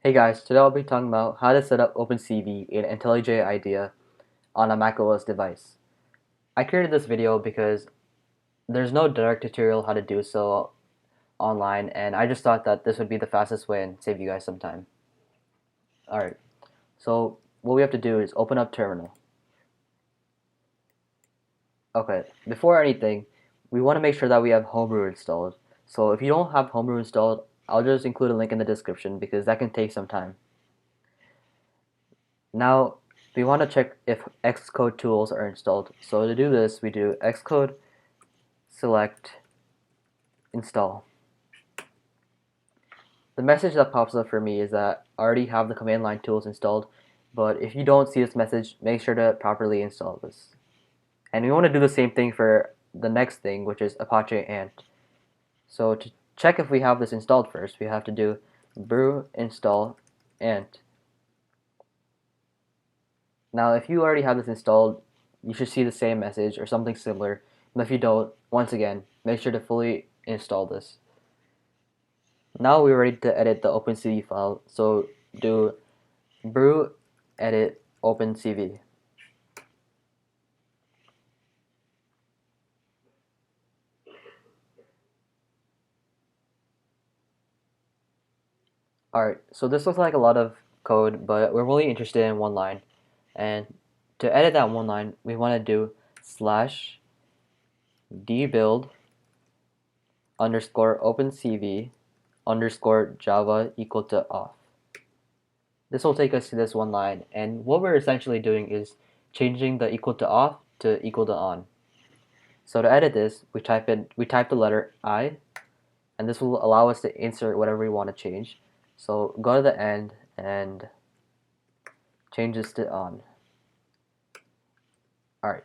Hey guys, today I'll be talking about how to set up OpenCV in IntelliJ IDEA on a macOS device. I created this video because there's no direct tutorial how to do so online, and I just thought that this would be the fastest way and save you guys some time. Alright, so what we have to do is open up Terminal. Okay, before anything, we want to make sure that we have Homebrew installed. So if you don't have Homebrew installed, I'll just include a link in the description because that can take some time. Now, we want to check if Xcode tools are installed. So to do this, we do Xcode select install. The message that pops up for me is that I already have the command line tools installed, but if you don't see this message, make sure to properly install this. And we want to do the same thing for the next thing, which is Apache Ant. So to check if we have this installed first, we have to do brew install ant. Now, if you already have this installed, you should see the same message or something similar. But if you don't, once again, make sure to fully install this. Now we're ready to edit the OpenCV file. So do brew edit OpenCV. Alright, so this looks like a lot of code, but we're really interested in one line. And to edit that one line, we want to do slash dbuild underscore OpenCV underscore Java equal to off. This will take us to this one line, and what we're essentially doing is changing the equal to off to equal to on. So to edit this, we type the letter I, and this will allow us to insert whatever we want to change. So go to the end and change this to on. Alright,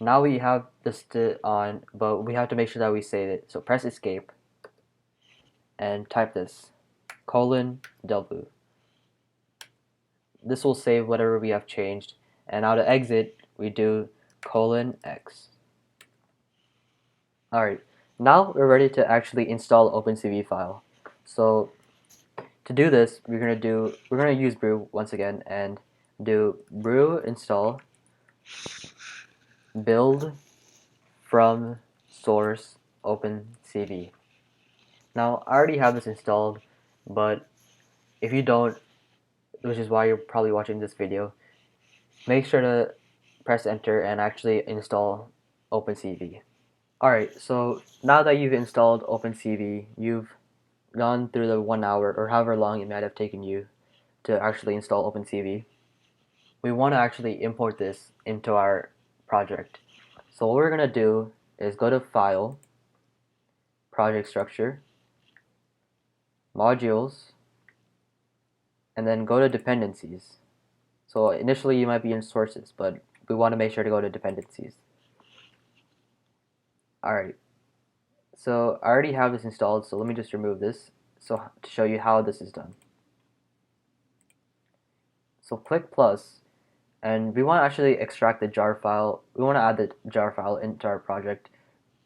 now we have this to on, but we have to make sure that we save it. So press escape and type this :w. This will save whatever we have changed, and now to exit we do :x. Alright, now we're ready to actually install the OpenCV file. So to do this, we're gonna use brew once again and do brew install build from source OpenCV. Now I already have this installed, but if you don't, which is why you're probably watching this video, make sure to press enter and actually install OpenCV. Alright, so now that you've installed OpenCV, you've gone through the 1 hour or however long it might have taken you to actually install OpenCV. We want to actually import this into our project. So what we're going to do is go to File, Project Structure, Modules, and then go to Dependencies. So initially you might be in Sources, but we want to make sure to go to Dependencies. Alright, so I already have this installed, so let me just remove this to show you how this is done. So click plus, and we want to actually extract the jar file. We want to add the jar file into our project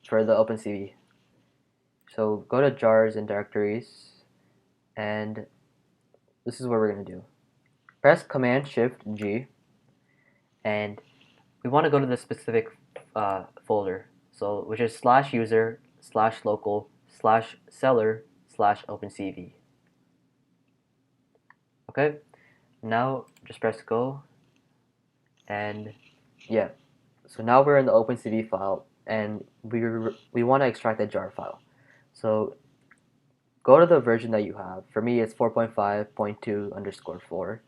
for the OpenCV. So go to jars and directories, and this is what we're going to do. Press Command Shift G, and we want to go to the specific folder, so which is /user /local /seller /OpenCV. Okay, now just press go, and yeah, so now we're in the OpenCV file, and we want to extract the jar file. So go to the version that you have. For me, it's 4.5.2_4.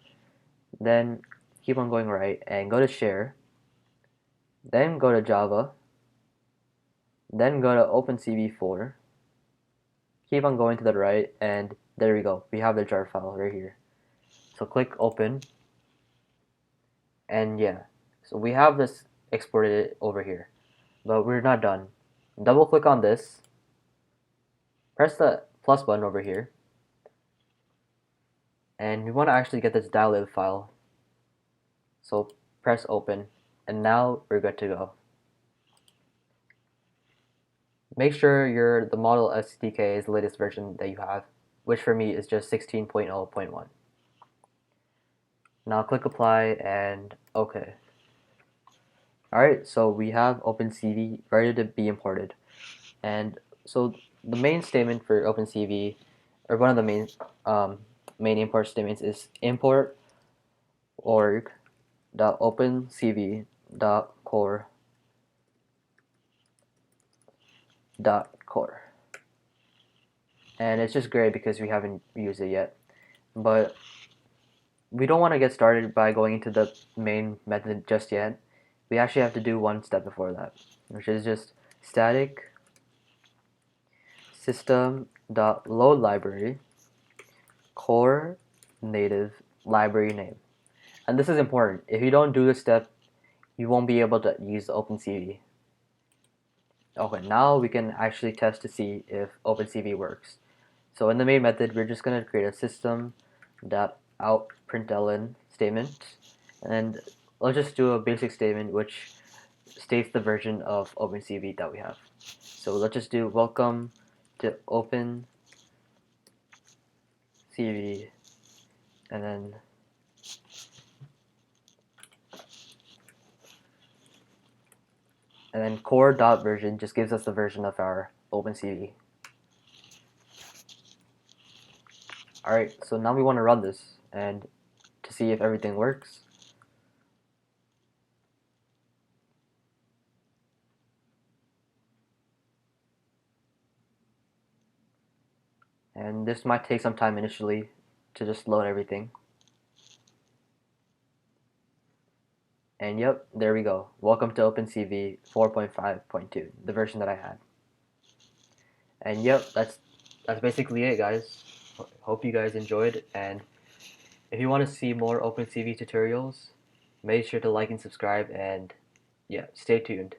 Then keep on going right and go to share. Then go to Java. Then go to OpenCV4. Keep on going to the right, and there we go. We have the jar file right here. So click open. And yeah, so we have this exported over here. But we're not done. Double click on this. Press the plus button over here. And we want to actually get this .lib file. So press open, and now we're good to go. Make sure the model SDK is the latest version that you have. which for me is just 16.0.1. Now click apply and OK. Alright, so we have OpenCV ready to be imported. And so the main statement for OpenCV, or one of the main import statements, is import org.opencv.core. And it's just great because we haven't used it yet. But we don't want to get started by going into the main method just yet. We actually have to do one step before that, which is just static system.loadLibrary core native library name. And this is important. If you don't do this step, you won't be able to use OpenCV. Okay, now we can actually test to see if OpenCV works. So in the main method, we're just going to create a system.outPrintln statement, and let's just do a basic statement which states the version of OpenCV that we have. So let's just do welcome to OpenCV, and then core.version just gives us the version of our OpenCV. Alright, so now we want to run this and to see if everything works. And this might take some time initially to just load everything. And yep, there we go. Welcome to OpenCV 4.5.2, the version that I had. And yep, that's basically it, guys. Hope you guys enjoyed, and if you want to see more OpenCV tutorials, make sure to like and subscribe, and yeah, stay tuned.